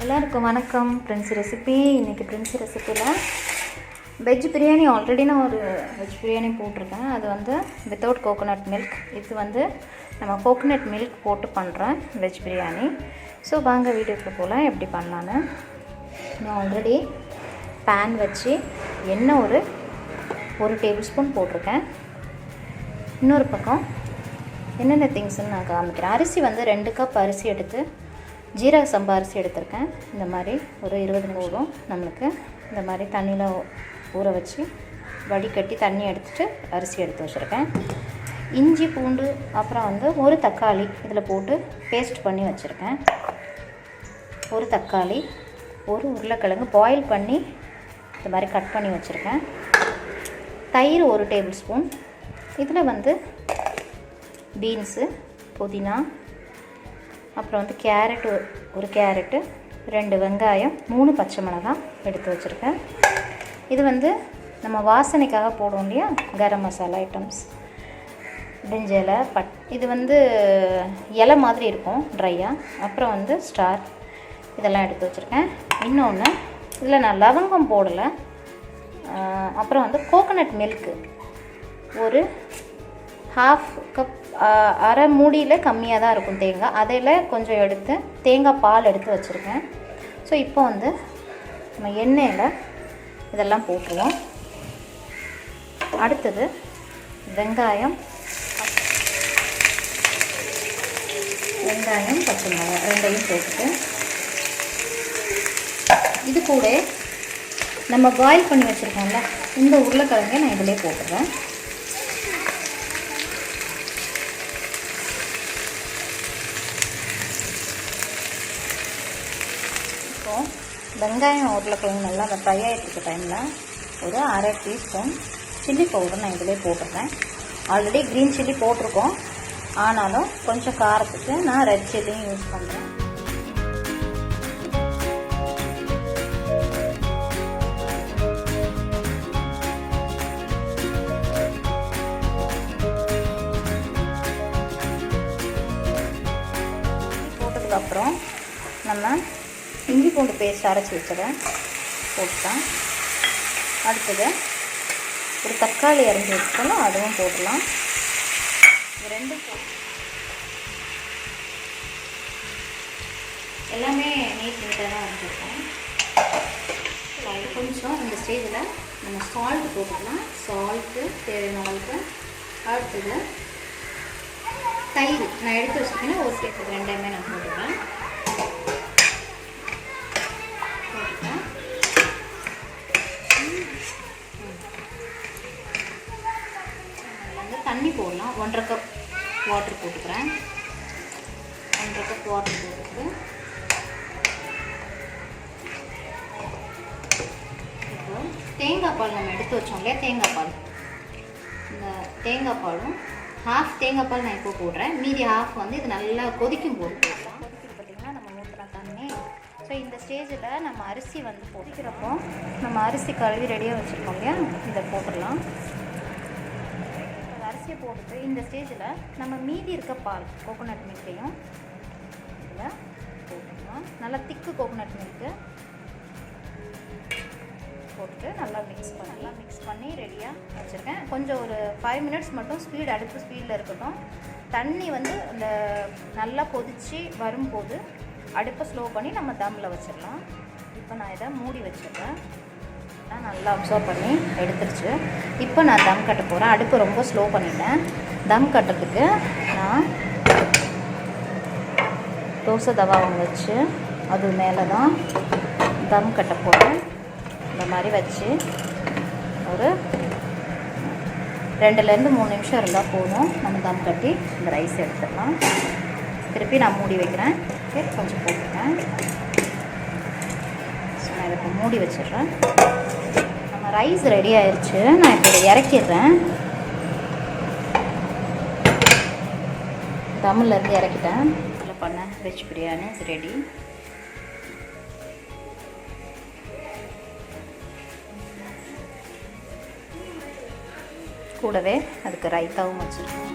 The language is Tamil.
எல்லாருக்கும் வணக்கம். பிரின்சி ரெசிபி. இன்றைக்கி பிரின்சி ரெசிப்பியில் வெஜ் பிரியாணி ஆல்ரெடி நான் ஒரு வெஜ் பிரியாணி போட்டிருக்கேன். அது வந்து வித்தவுட் கோகோனட் மில்க். இது வந்து நம்ம கோகோனட் மில்க் போட்டு பண்ணுறேன் வெஜ் பிரியாணி. ஸோ வாங்க வீடியோக்கு போகலாம் எப்படி பண்ணலான்னு. நான் ஆல்ரெடி பேன் வச்சு எண்ணெய் ஒரு டேபிள் ஸ்பூன் போட்டிருக்கேன். இன்னொரு பக்கம் என்னென்ன திங்ஸ்ன்னு நான் காமிக்கிறேன். அரிசி வந்து 2 கப் அரிசி எடுத்து ஜீரக சம்பா அரிசி எடுத்திருக்கேன். இந்த மாதிரி ஒரு 20 போதும் நம்மளுக்கு. இந்த மாதிரி தண்ணியில் ஊற வச்சு வடிகட்டி தண்ணி எடுத்துகிட்டு அரிசி எடுத்து வச்சுருக்கேன். இஞ்சி பூண்டு அப்புறம் வந்து ஒரு தக்காளி இதில் போட்டு பேஸ்ட் பண்ணி வச்சுருக்கேன். ஒரு தக்காளி, ஒரு உருளைக்கிழங்கு பாயில் பண்ணி இந்த மாதிரி கட் பண்ணி வச்சுருக்கேன். தயிர் 1 டேபிள் ஸ்பூன். இதில் வந்து பீன்ஸு, புதினா, அப்புறம் வந்து ஒரு கேரட்டு, 2 வெங்காயம், 3 பச்சை மிளகாய் எடுத்து வச்சுருக்கேன். இது வந்து நம்ம வாசனைக்காக போடுவோம் இல்லையா, கரம் மசாலா ஐட்டம்ஸ், பிரிஞ்ச் இலை, இது வந்து இலை மாதிரி இருக்கும் ட்ரையாக. அப்புறம் வந்து ஸ்டார் இதெல்லாம் எடுத்து வச்சுருக்கேன். இன்னொன்று இதில் நான் லவங்கம் போடலை. அப்புறம் வந்து கோகோனட் மில்க்கு ஒரு 1/2 கப், அரை மூடியில் கம்மியாக தான் இருக்கும் தேங்காய். அதில் கொஞ்சம் எடுத்து தேங்காய் பால் எடுத்து வச்சுருக்கேன். ஸோ இப்போ வந்து நம்ம எண்ணெயில் இதெல்லாம் போட்டுருவோம். அடுத்தது வெங்காயம், பச்சை மிளகாய் 2ஐயும் போட்டுட்டு இது கூட நம்ம பாயில் பண்ணி வச்சுருக்கோம்ல இந்த உருளைக்கிழங்கை நான் இதிலே போட்டுறேன். வெங்காயம் உருளைக்கிழங்கு நல்லா ஃப்ரை ஆகிட்டு டைமில் ஒரு 1/2 டீஸ்பூன் சில்லி பவுடர் நான் இதிலே போட்டிருக்கேன். ஆல்ரெடி க்ரீன் சில்லி போட்டிருக்கோம், ஆனாலும் கொஞ்சம் காரத்துக்கு நான் ரெட் சில்லியும் யூஸ் பண்ணுறேன். போட்டதுக்கப்புறம் நம்ம இஞ்சி பூண்டு பேஸ்ட் அரைச்சி வச்சுறேன் போட்டுட்டேன். அடுத்தது ஒரு தக்காளி அரைஞ்சி வச்சுக்கணும், அதுவும் போடலாம். இது 2 எல்லாமே நீட்டாக தான் அரைஞ்சிருக்கோம். இது கொஞ்சம் இந்த ஸ்டேஜில் நம்ம சால்ட் போட்டுக்கலாம். சால்ட்டு தேவையான அளவுக்கு. அடுத்தது தயிர் நான் எடுத்து வச்சுருக்கேன்னா ஒரு டேபிள் 2மே நான் போட்டுக்கிறேன். தண்ணி போடலாம். 1/2 கப் வாட்டர் போட்டுக்கிறேன். 1/2 கப் வாட்டர் போட்டுட்டு இப்போ தேங்காய் பால் நம்ம எடுத்து வச்சோம் இல்லையா, தேங்காய் பால், இந்த தேங்காய் பாலும் 1/2 தேங்காய் பால் நான் இப்போ போடுறேன். மீதி 1/2 வந்து இது நல்லா கொதிக்கும் போது போடலாம். கொதிக்குது பார்த்திங்கன்னா நம்ம ஊற்றுற தண்ணி. ஸோ இந்த ஸ்டேஜில் நம்ம அரிசி வந்து போட்டுக்கிறப்போ நம்ம அரிசி கழுவி ரெடியாக வச்சுருக்கோம் இல்லையா, இதை போட்டுடலாம். அரிசியை போட்டுட்டு இந்த ஸ்டேஜில் நம்ம மீதி இருக்க பால் கோகோனட் மில்க்கையும் இதில் போட்டுக்கலாம். நல்லா திக்கு கோகோனட் மில்க்கு போட்டுட்டு நல்லா மிக்ஸ் பண்ணி ரெடியாக வச்சுருக்கேன். கொஞ்சம் ஒரு 5 மினிட்ஸ் மட்டும் அடுப்பு ஸ்பீடில் இருக்கட்டும். தண்ணி வந்து இந்த நல்லா கொதித்து வரும்போது அடுப்பை ஸ்லோ பண்ணி நம்ம தம்மில் வச்சிடலாம். இப்போ நான் இதை மூடி வச்சிடுறேன். நல்லா அப்சர்வ் பண்ணி எடுத்துருச்சு. இப்போ நான் தம் கட்ட போகிறேன். அடுப்பு ரொம்ப ஸ்லோ பண்ணிட்டேன். தம் கட்டுறதுக்கு நான் தோசை தவா வச்சு அது மேலே தான் தம் கட்ட போகிறேன். இந்த மாதிரி வச்சு ஒரு 2லேருந்து 3 நிமிஷம் இருந்தால் போதும். நம்ம தம் கட்டி இந்த ரைஸ் எடுத்துடலாம். திருப்பி நான் மூடி வைக்கிறேன். ஓகே, கொஞ்சம் போட்டுருக்கேன். ஸோ நான் இதை இப்போ மூடி வச்சிடுறேன். நம்ம ரைஸ் ரெடி ஆயிடுச்சு. நான் இப்போ இதை இறக்கிடுறேன். தம்மிலேருந்து இறக்கிட்டேன். இதில் பண்ண வெஜ் பிரியாணி இது ரெடி. கூடவே அதுக்கு ரைத்தாவும் வச்சுருக்கேன்.